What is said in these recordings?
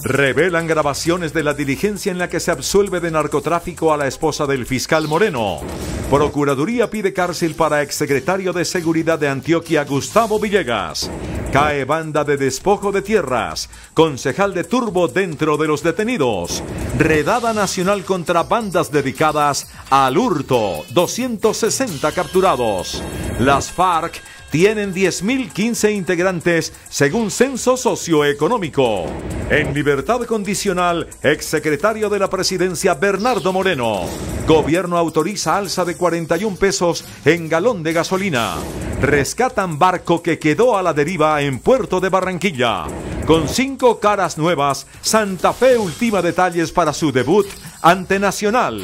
Revelan grabaciones de la diligencia en la que se absuelve de narcotráfico a la esposa del fiscal Moreno. Procuraduría pide cárcel para exsecretario de Seguridad de Antioquia, Gustavo Villegas. Cae banda de despojo de tierras. Concejal de Turbo dentro de los detenidos. Redada nacional contra bandas dedicadas al hurto. 260 capturados. Las FARC tienen 10.015 integrantes según censo socioeconómico. En libertad condicional, exsecretario de la Presidencia Bernardo Moreno. Gobierno autoriza alza de 41 pesos en galón de gasolina. Rescatan barco que quedó a la deriva en Puerto de Barranquilla. Con 5 caras nuevas, Santa Fe ultima detalles para su debut ante Nacional.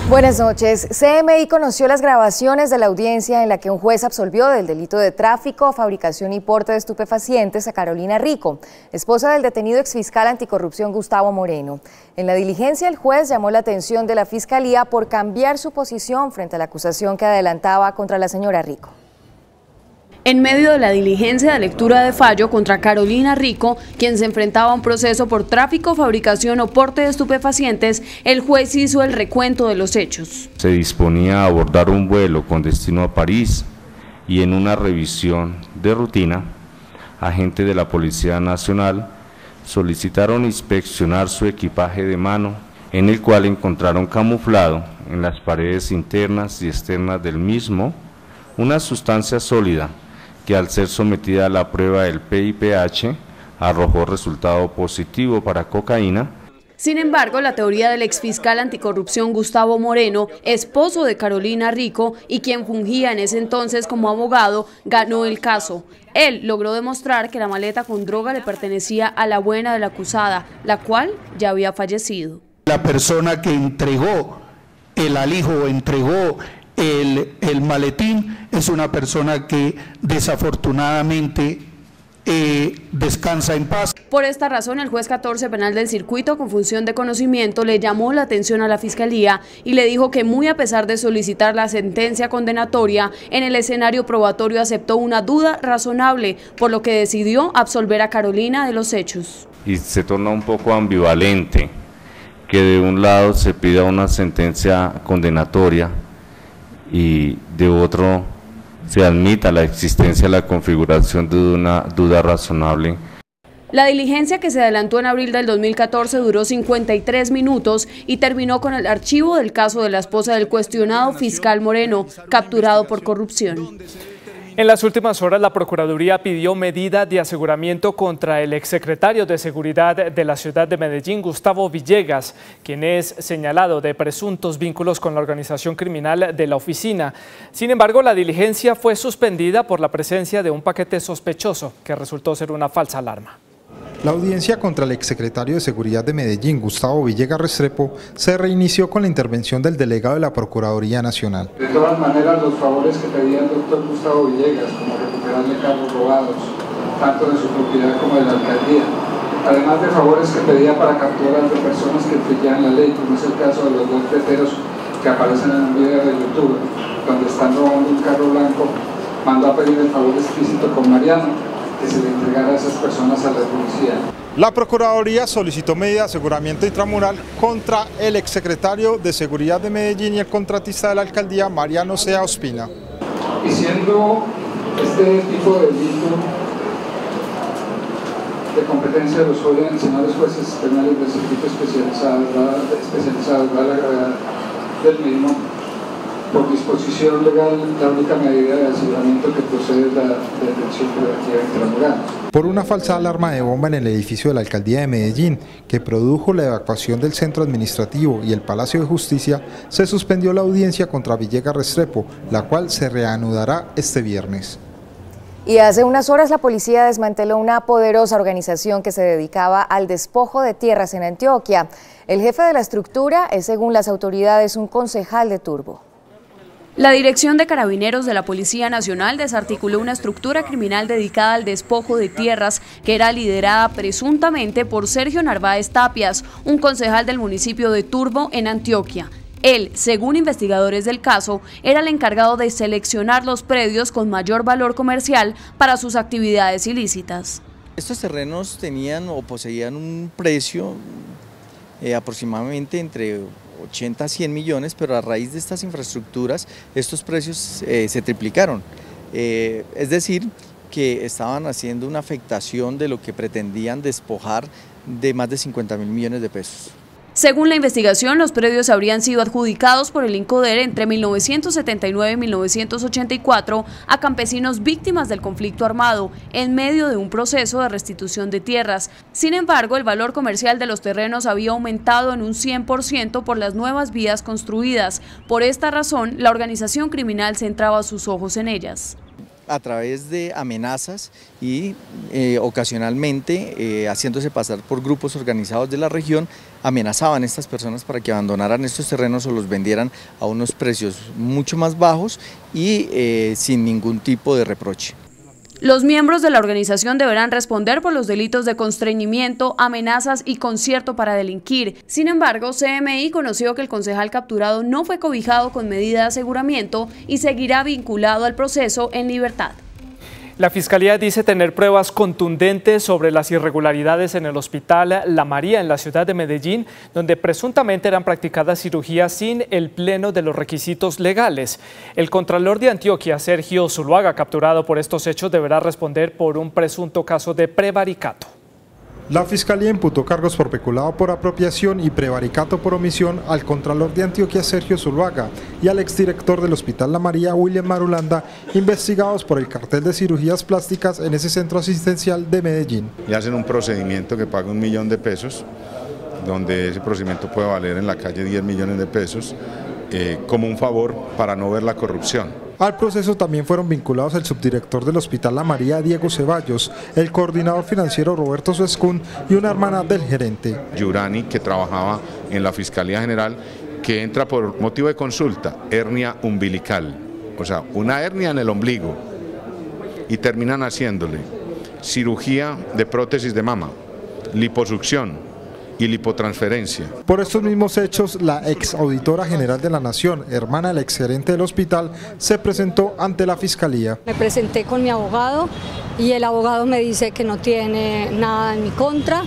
Buenas noches. CMI conoció las grabaciones de la audiencia en la que un juez absolvió del delito de tráfico, fabricación y porte de estupefacientes a Carolina Rico, esposa del detenido exfiscal anticorrupción Gustavo Moreno. En la diligencia, el juez llamó la atención de la Fiscalía por cambiar su posición frente a la acusación que adelantaba contra la señora Rico. En medio de la diligencia de lectura de fallo contra Carolina Rico, quien se enfrentaba a un proceso por tráfico, fabricación o porte de estupefacientes, el juez hizo el recuento de los hechos. Se disponía a abordar un vuelo con destino a París y en una revisión de rutina, agentes de la Policía Nacional solicitaron inspeccionar su equipaje de mano, en el cual encontraron camuflado en las paredes internas y externas del mismo una sustancia sólida que al ser sometida a la prueba del PIPH arrojó resultado positivo para cocaína. Sin embargo, la teoría del exfiscal anticorrupción Gustavo Moreno, esposo de Carolina Rico y quien fungía en ese entonces como abogado, ganó el caso. Él logró demostrar que la maleta con droga le pertenecía a la abuela de la acusada, la cual ya había fallecido. La persona que entregó el alijo, entregó el maletín, es una persona que desafortunadamente descansa en paz. Por esta razón, el juez 14 penal del circuito con función de conocimiento le llamó la atención a la Fiscalía y le dijo que muy a pesar de solicitar la sentencia condenatoria, en el escenario probatorio aceptó una duda razonable, por lo que decidió absolver a Carolina de los hechos. Y se torna un poco ambivalente que de un lado se pida una sentencia condenatoria y de otro se admita la existencia de la configuración de una duda razonable. La diligencia, que se adelantó en abril del 2014, duró 53 minutos y terminó con el archivo del caso de la esposa del cuestionado fiscal Moreno, capturado por corrupción. En las últimas horas, la Procuraduría pidió medida de aseguramiento contra el exsecretario de Seguridad de la ciudad de Medellín, Gustavo Villegas, quien es señalado de presuntos vínculos con la organización criminal de la oficina. Sin embargo, la diligencia fue suspendida por la presencia de un paquete sospechoso que resultó ser una falsa alarma. La audiencia contra el exsecretario de Seguridad de Medellín, Gustavo Villegas Restrepo, se reinició con la intervención del delegado de la Procuraduría Nacional. De todas maneras, los favores que pedía el doctor Gustavo Villegas, como recuperarle carros robados, tanto de su propiedad como de la alcaldía, además de favores que pedía para capturar de personas que infringían la ley, como es el caso de los 2 teteros que aparecen en un video de YouTube, donde están robando un carro blanco, mandó a pedir el favor explícito con Mariano, que se le entregara a esas personas a la policía. La Procuraduría solicitó medida de aseguramiento intramural contra el exsecretario de Seguridad de Medellín y el contratista de la alcaldía, Mariano Sea Ospina. Y siendo este tipo de delito de competencia de los señores jueces penales del circuito especializados, dada la gravedad del mismo, por disposición legal, la única medida de aseguramiento que procede es la detención preventiva intramural. Por una falsa alarma de bomba en el edificio de la Alcaldía de Medellín, que produjo la evacuación del centro administrativo y el Palacio de Justicia, se suspendió la audiencia contra Villegas Restrepo, la cual se reanudará este viernes. Y hace unas horas la policía desmanteló una poderosa organización que se dedicaba al despojo de tierras en Antioquia. El jefe de la estructura es, según las autoridades, un concejal de Turbo. La Dirección de Carabineros de la Policía Nacional desarticuló una estructura criminal dedicada al despojo de tierras que era liderada presuntamente por Sergio Narváez Tapias, un concejal del municipio de Turbo en Antioquia. Él, según investigadores del caso, era el encargado de seleccionar los predios con mayor valor comercial para sus actividades ilícitas. Estos terrenos tenían o poseían un precio aproximadamente entre 80 a 100 millones, pero a raíz de estas infraestructuras estos precios se triplicaron. Es decir, que estaban haciendo una afectación de lo que pretendían despojar de más de 50.000 millones de pesos. Según la investigación, los predios habrían sido adjudicados por el Incoder entre 1979 y 1984 a campesinos víctimas del conflicto armado en medio de un proceso de restitución de tierras. Sin embargo, el valor comercial de los terrenos había aumentado en un 100% por las nuevas vías construidas. Por esta razón, la organización criminal centraba sus ojos en ellas. A través de amenazas y ocasionalmente haciéndose pasar por grupos organizados de la región, amenazaban a estas personas para que abandonaran estos terrenos o los vendieran a unos precios mucho más bajos y sin ningún tipo de reproche. Los miembros de la organización deberán responder por los delitos de constreñimiento, amenazas y concierto para delinquir. Sin embargo, CMI conoció que el concejal capturado no fue cobijado con medida de aseguramiento y seguirá vinculado al proceso en libertad. La Fiscalía dice tener pruebas contundentes sobre las irregularidades en el Hospital La María en la ciudad de Medellín, donde presuntamente eran practicadas cirugías sin el pleno de los requisitos legales. El Contralor de Antioquia, Sergio Zuluaga, capturado por estos hechos, deberá responder por un presunto caso de prevaricato. La Fiscalía imputó cargos por peculado por apropiación y prevaricato por omisión al Contralor de Antioquia, Sergio Zuluaga, y al exdirector del Hospital La María, William Marulanda, investigados por el cartel de cirugías plásticas en ese centro asistencial de Medellín. Y hacen un procedimiento que paga 1 millón de pesos, donde ese procedimiento puede valer en la calle 10 millones de pesos, como un favor para no ver la corrupción. Al proceso también fueron vinculados el subdirector del Hospital La María, Diego Ceballos, el coordinador financiero Roberto Suescún y una hermana del gerente. Yurani, que trabajaba en la Fiscalía General, que entra por motivo de consulta, hernia umbilical, o sea, una hernia en el ombligo, y terminan haciéndole cirugía de prótesis de mama, liposucción y lipotransferencia. Por estos mismos hechos, la ex auditora general de la Nación, hermana del exgerente del hospital, se presentó ante la Fiscalía. Me presenté con mi abogado y el abogado me dice que no tiene nada en mi contra,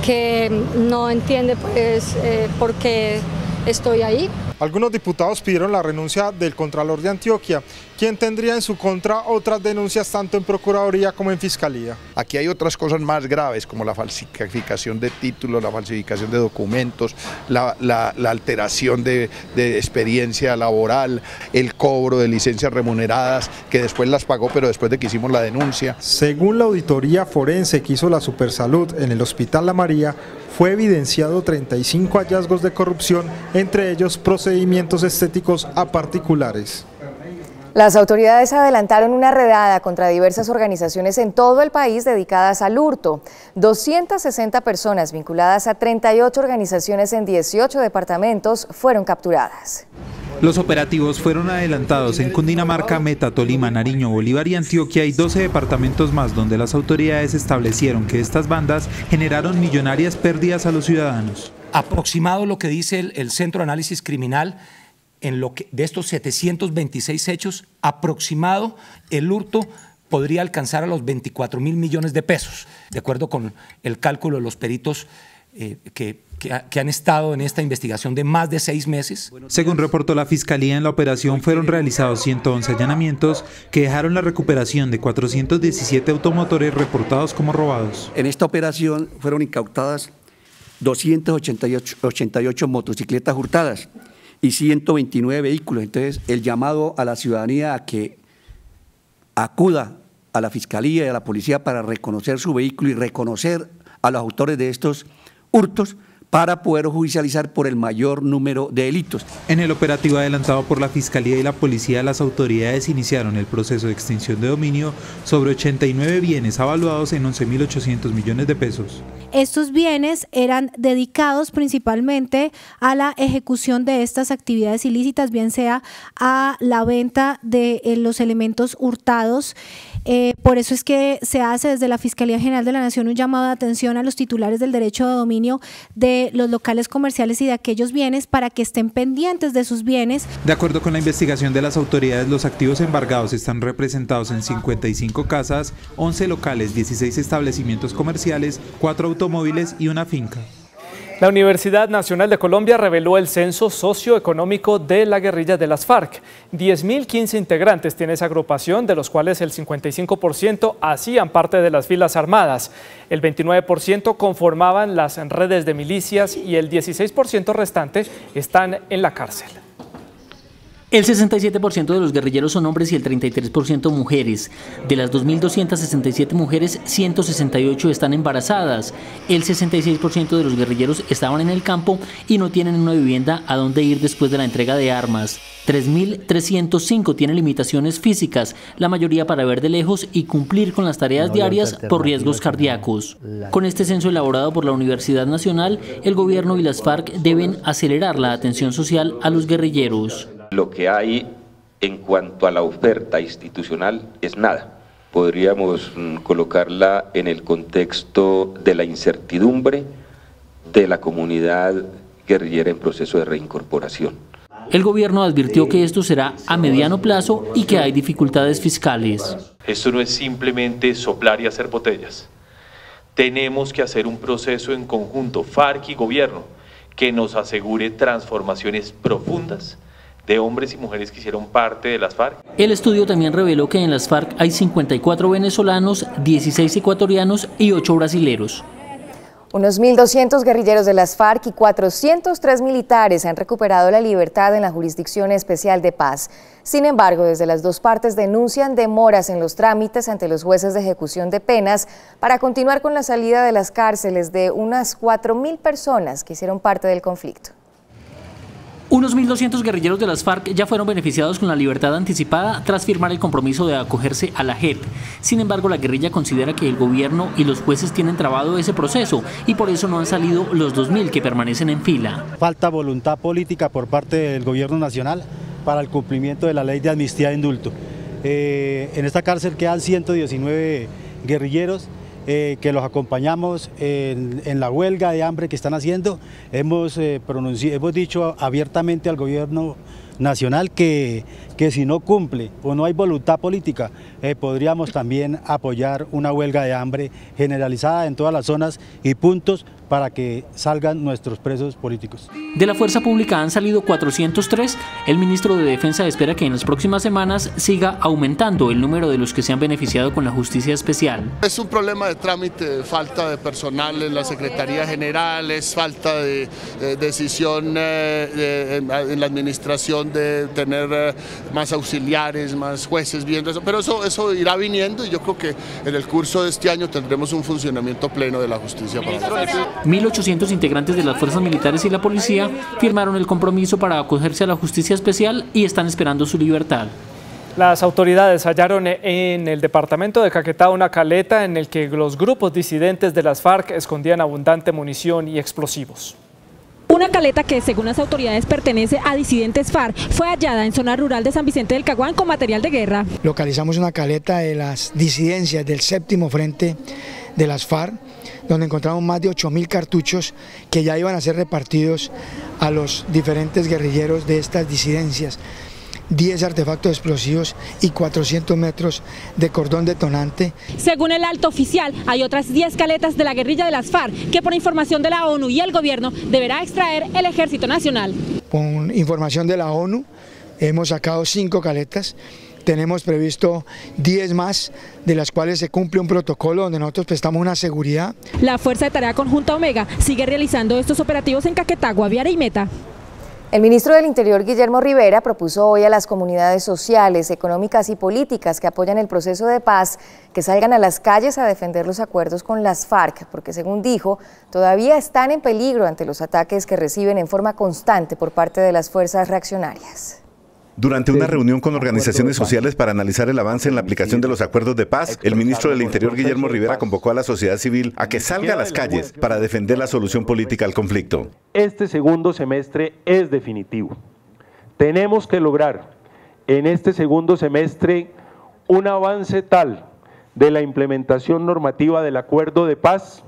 que no entiende pues por qué estoy ahí. Algunos diputados pidieron la renuncia del Contralor de Antioquia, quien tendría en su contra otras denuncias tanto en Procuraduría como en Fiscalía. Aquí hay otras cosas más graves como la falsificación de títulos, la falsificación de documentos, la alteración de experiencia laboral, el cobro de licencias remuneradas, que después las pagó pero después de que hicimos la denuncia. Según la auditoría forense que hizo la Supersalud en el Hospital La María, fue evidenciado 35 hallazgos de corrupción, entre ellos procedimientos estéticos a particulares. Las autoridades adelantaron una redada contra diversas organizaciones en todo el país dedicadas al hurto. 260 personas vinculadas a 38 organizaciones en 18 departamentos fueron capturadas. Los operativos fueron adelantados en Cundinamarca, Meta, Tolima, Nariño, Bolívar y Antioquia y 12 departamentos más donde las autoridades establecieron que estas bandas generaron millonarias pérdidas a los ciudadanos. Aproximado lo que dice el Centro de Análisis Criminal, de estos 726 hechos, aproximado el hurto podría alcanzar a los 24.000 millones de pesos, de acuerdo con el cálculo de los peritos que han estado en esta investigación de más de 6 meses. Según reportó la Fiscalía, en la operación fueron realizados 111 allanamientos que dejaron la recuperación de 417 automotores reportados como robados. En esta operación fueron incautadas 288 motocicletas hurtadas y 129 vehículos. Entonces, el llamado a la ciudadanía a que acuda a la Fiscalía y a la Policía para reconocer su vehículo y reconocer a los autores de estos hurtos para poder judicializar por el mayor número de delitos. En el operativo adelantado por la Fiscalía y la Policía, las autoridades iniciaron el proceso de extinción de dominio sobre 89 bienes avaluados en 11.800 millones de pesos. Estos bienes eran dedicados principalmente a la ejecución de estas actividades ilícitas, bien sea a la venta de los elementos hurtados. Por eso es que se hace desde la Fiscalía General de la Nación un llamado de atención a los titulares del derecho de dominio de de los locales comerciales y de aquellos bienes para que estén pendientes de sus bienes. De acuerdo con la investigación de las autoridades, los activos embargados están representados en 55 casas, 11 locales, 16 establecimientos comerciales, 4 automóviles y una finca. La Universidad Nacional de Colombia reveló el censo socioeconómico de la guerrilla de las FARC. 10.015 integrantes tiene esa agrupación, de los cuales el 55% hacían parte de las filas armadas. El 29% conformaban las redes de milicias y el 16% restante están en la cárcel. El 67% de los guerrilleros son hombres y el 33% mujeres. De las 2.267 mujeres, 168 están embarazadas. El 66% de los guerrilleros estaban en el campo y no tienen una vivienda a donde ir después de la entrega de armas. 3.305 tienen limitaciones físicas, la mayoría para ver de lejos y cumplir con las tareas diarias por riesgos cardíacos. Con este censo elaborado por la Universidad Nacional, el gobierno y las FARC deben acelerar la atención social a los guerrilleros. Lo que hay en cuanto a la oferta institucional es nada. Podríamos colocarla en el contexto de la incertidumbre de la comunidad guerrillera en proceso de reincorporación. El gobierno advirtió que esto será a mediano plazo y que hay dificultades fiscales. Esto no es simplemente soplar y hacer botellas. Tenemos que hacer un proceso en conjunto, FARC y gobierno, que nos asegure transformaciones profundas de hombres y mujeres que hicieron parte de las FARC. El estudio también reveló que en las FARC hay 54 venezolanos, 16 ecuatorianos y 8 brasileros. Unos 1.200 guerrilleros de las FARC y 403 militares han recuperado la libertad en la Jurisdicción Especial de Paz. Sin embargo, desde las dos partes denuncian demoras en los trámites ante los jueces de ejecución de penas para continuar con la salida de las cárceles de unas 4.000 personas que hicieron parte del conflicto. Unos 1.200 guerrilleros de las FARC ya fueron beneficiados con la libertad anticipada tras firmar el compromiso de acogerse a la JEP. Sin embargo, la guerrilla considera que el gobierno y los jueces tienen trabado ese proceso y por eso no han salido los 2.000 que permanecen en fila. Falta voluntad política por parte del gobierno nacional para el cumplimiento de la ley de amnistía e indulto. En esta cárcel quedan 119 guerrilleros que los acompañamos en la huelga de hambre que están haciendo. Hemos dicho abiertamente al gobierno nacional que si no cumple o no hay voluntad política, podríamos también apoyar una huelga de hambre generalizada en todas las zonas y puntos para que salgan nuestros presos políticos. De la fuerza pública han salido 403. El ministro de Defensa espera que en las próximas semanas siga aumentando el número de los que se han beneficiado con la justicia especial. Es un problema de trámite, falta de personal en la Secretaría General, es falta de decisión en la administración de tener más auxiliares, más jueces viendo eso, pero eso irá viniendo y yo creo que en el curso de este año tendremos un funcionamiento pleno de la justicia. 1.800 integrantes de las fuerzas militares y la policía firmaron el compromiso para acogerse a la justicia especial y están esperando su libertad. Las autoridades hallaron en el departamento de Caquetá una caleta en el que los grupos disidentes de las FARC escondían abundante munición y explosivos. Una caleta que, según las autoridades, pertenece a disidentes FARC, fue hallada en zona rural de San Vicente del Caguán con material de guerra. Localizamos una caleta de las disidencias del 7º Frente de las FARC, donde encontramos más de 8.000 cartuchos que ya iban a ser repartidos a los diferentes guerrilleros de estas disidencias. 10 artefactos explosivos y 400 metros de cordón detonante. Según el alto oficial, hay otras 10 caletas de la guerrilla de las FARC que por información de la ONU y el gobierno deberá extraer el Ejército Nacional. Con información de la ONU hemos sacado 5 caletas. Tenemos previsto 10 más, de las cuales se cumple un protocolo donde nosotros prestamos una seguridad. La Fuerza de Tarea Conjunta Omega sigue realizando estos operativos en Caquetá, Guaviare y Meta. El ministro del Interior, Guillermo Rivera, propuso hoy a las comunidades sociales, económicas y políticas que apoyan el proceso de paz que salgan a las calles a defender los acuerdos con las FARC, porque según dijo, todavía están en peligro ante los ataques que reciben en forma constante por parte de las fuerzas reaccionarias. Durante una reunión con organizaciones sociales para analizar el avance en la aplicación de los acuerdos de paz, el ministro del Interior, Guillermo Rivera, convocó a la sociedad civil a que salga a las calles para defender la solución política al conflicto. Este segundo semestre es definitivo. Tenemos que lograr en este segundo semestre un avance tal de la implementación normativa del acuerdo de paz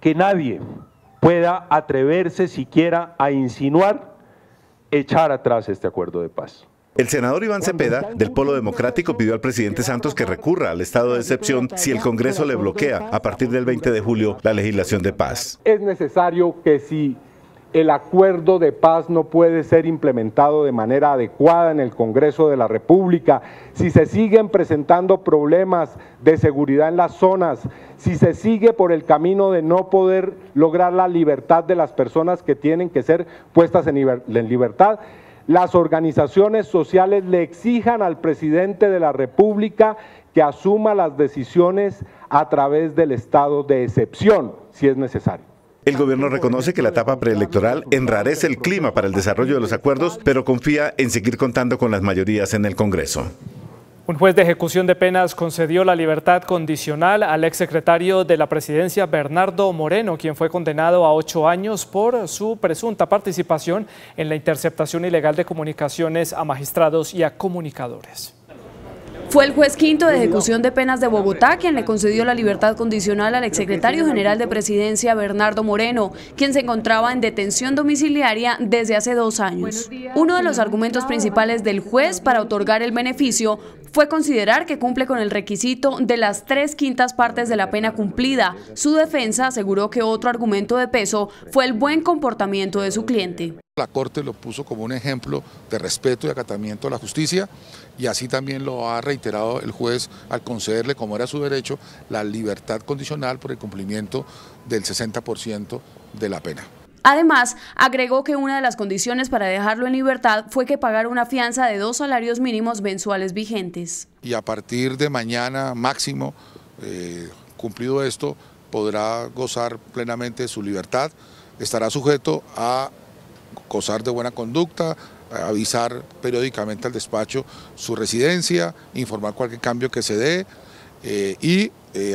que nadie pueda atreverse siquiera a insinuar echar atrás este acuerdo de paz. El senador Iván Cepeda, del Polo Democrático, pidió al presidente Santos que recurra al estado de excepción si el Congreso le bloquea a partir del 20 de julio la legislación de paz. Es necesario que si el acuerdo de paz no puede ser implementado de manera adecuada en el Congreso de la República, si se siguen presentando problemas de seguridad en las zonas, si se sigue por el camino de no poder lograr la libertad de las personas que tienen que ser puestas en libertad, las organizaciones sociales le exijan al presidente de la República que asuma las decisiones a través del estado de excepción, si es necesario. El gobierno reconoce que la etapa preelectoral enrarece el clima para el desarrollo de los acuerdos, pero confía en seguir contando con las mayorías en el Congreso. Un juez de ejecución de penas concedió la libertad condicional al exsecretario de la Presidencia, Bernardo Moreno, quien fue condenado a 8 años por su presunta participación en la interceptación ilegal de comunicaciones a magistrados y a comunicadores. Fue el juez quinto de ejecución de penas de Bogotá quien le concedió la libertad condicional al exsecretario general de Presidencia, Bernardo Moreno, quien se encontraba en detención domiciliaria desde hace 2 años. Uno de los argumentos principales del juez para otorgar el beneficio fue considerar que cumple con el requisito de las 3/5 partes de la pena cumplida. Su defensa aseguró que otro argumento de peso fue el buen comportamiento de su cliente. La Corte lo puso como un ejemplo de respeto y acatamiento a la justicia y así también lo ha reiterado el juez al concederle, como era su derecho, la libertad condicional por el cumplimiento del 60% de la pena. Además, agregó que una de las condiciones para dejarlo en libertad fue que pagara una fianza de 2 salarios mínimos mensuales vigentes. Y a partir de mañana máximo, cumplido esto, podrá gozar plenamente de su libertad, estará sujeto a gozar de buena conducta, avisar periódicamente al despacho su residencia, informar cualquier cambio que se dé y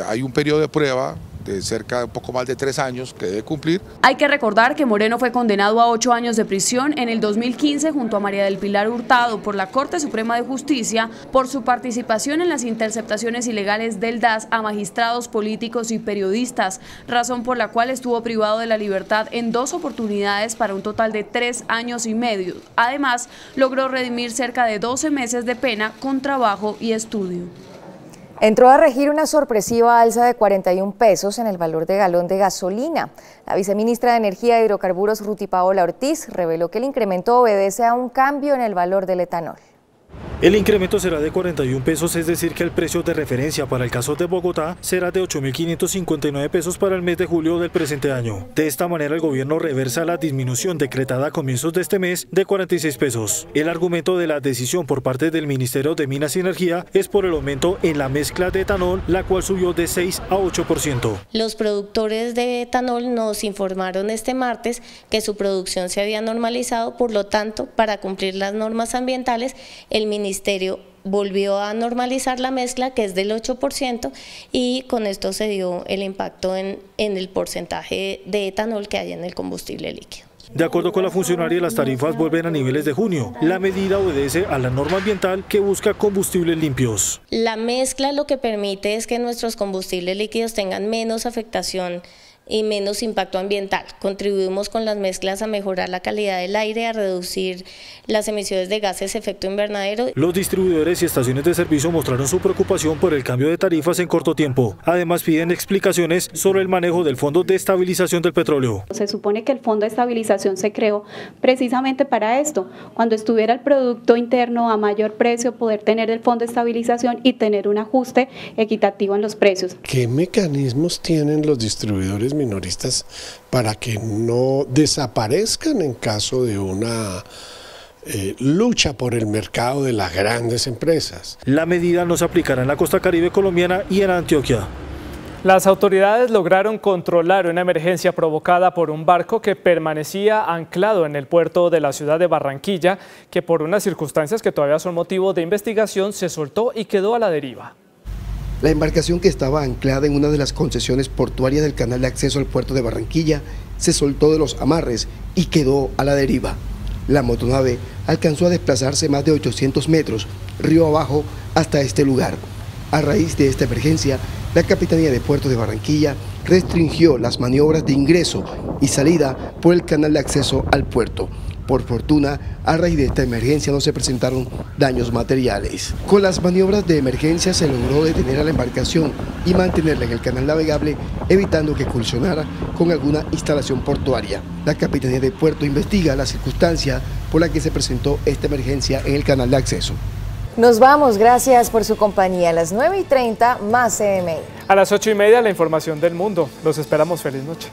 hay un periodo de prueba de cerca de un poco más de 3 años que debe cumplir. Hay que recordar que Moreno fue condenado a 8 años de prisión en el 2015 junto a María del Pilar Hurtado por la Corte Suprema de Justicia por su participación en las interceptaciones ilegales del DAS a magistrados, políticos y periodistas, razón por la cual estuvo privado de la libertad en 2 oportunidades para un total de 3 años y medio. Además, logró redimir cerca de 12 meses de pena con trabajo y estudio. Entró a regir una sorpresiva alza de 41 pesos en el valor de galón de gasolina. La viceministra de Energía e Hidrocarburos, Ruti Paola Ortiz, reveló que el incremento obedece a un cambio en el valor del etanol. El incremento será de 41 pesos, es decir que el precio de referencia para el caso de Bogotá será de 8.559 pesos para el mes de julio del presente año. De esta manera el gobierno reversa la disminución decretada a comienzos de este mes de 46 pesos. El argumento de la decisión por parte del Ministerio de Minas y Energía es por el aumento en la mezcla de etanol, la cual subió de 6 a 8%. Los productores de etanol nos informaron este martes que su producción se había normalizado, por lo tanto, para cumplir las normas ambientales, el Ministerio volvió a normalizar la mezcla, que es del 8%, y con esto se dio el impacto en el porcentaje de etanol que hay en el combustible líquido. De acuerdo con la funcionaria, las tarifas vuelven a niveles de junio. La medida obedece a la norma ambiental que busca combustibles limpios. La mezcla lo que permite es que nuestros combustibles líquidos tengan menos afectación y menos impacto ambiental. Contribuimos con las mezclas a mejorar la calidad del aire, a reducir las emisiones de gases de efecto invernadero. Los distribuidores y estaciones de servicio mostraron su preocupación por el cambio de tarifas en corto tiempo. Además, piden explicaciones sobre el manejo del Fondo de Estabilización del Petróleo. Se supone que el Fondo de Estabilización se creó precisamente para esto, cuando estuviera el Producto Interno a mayor precio, poder tener el Fondo de Estabilización y tener un ajuste equitativo en los precios. ¿Qué mecanismos tienen los distribuidores minoristas para que no desaparezcan en caso de una lucha por el mercado de las grandes empresas? La medida no se aplicará en la costa caribe colombiana y en Antioquia. Las autoridades lograron controlar una emergencia provocada por un barco que permanecía anclado en el puerto de la ciudad de Barranquilla, que por unas circunstancias que todavía son motivo de investigación se soltó y quedó a la deriva. La embarcación, que estaba anclada en una de las concesiones portuarias del canal de acceso al puerto de Barranquilla, se soltó de los amarres y quedó a la deriva. La motonave alcanzó a desplazarse más de 800 metros río abajo hasta este lugar. A raíz de esta emergencia, la Capitanía de Puertos de Barranquilla restringió las maniobras de ingreso y salida por el canal de acceso al puerto. Por fortuna, a raíz de esta emergencia no se presentaron daños materiales. Con las maniobras de emergencia se logró detener a la embarcación y mantenerla en el canal navegable, evitando que colisionara con alguna instalación portuaria. La Capitanía de Puerto investiga la circunstancia por la que se presentó esta emergencia en el canal de acceso. Nos vamos, gracias por su compañía. A las 9:30 más CMI. A las 8:30 la información del mundo. Los esperamos, feliz noche.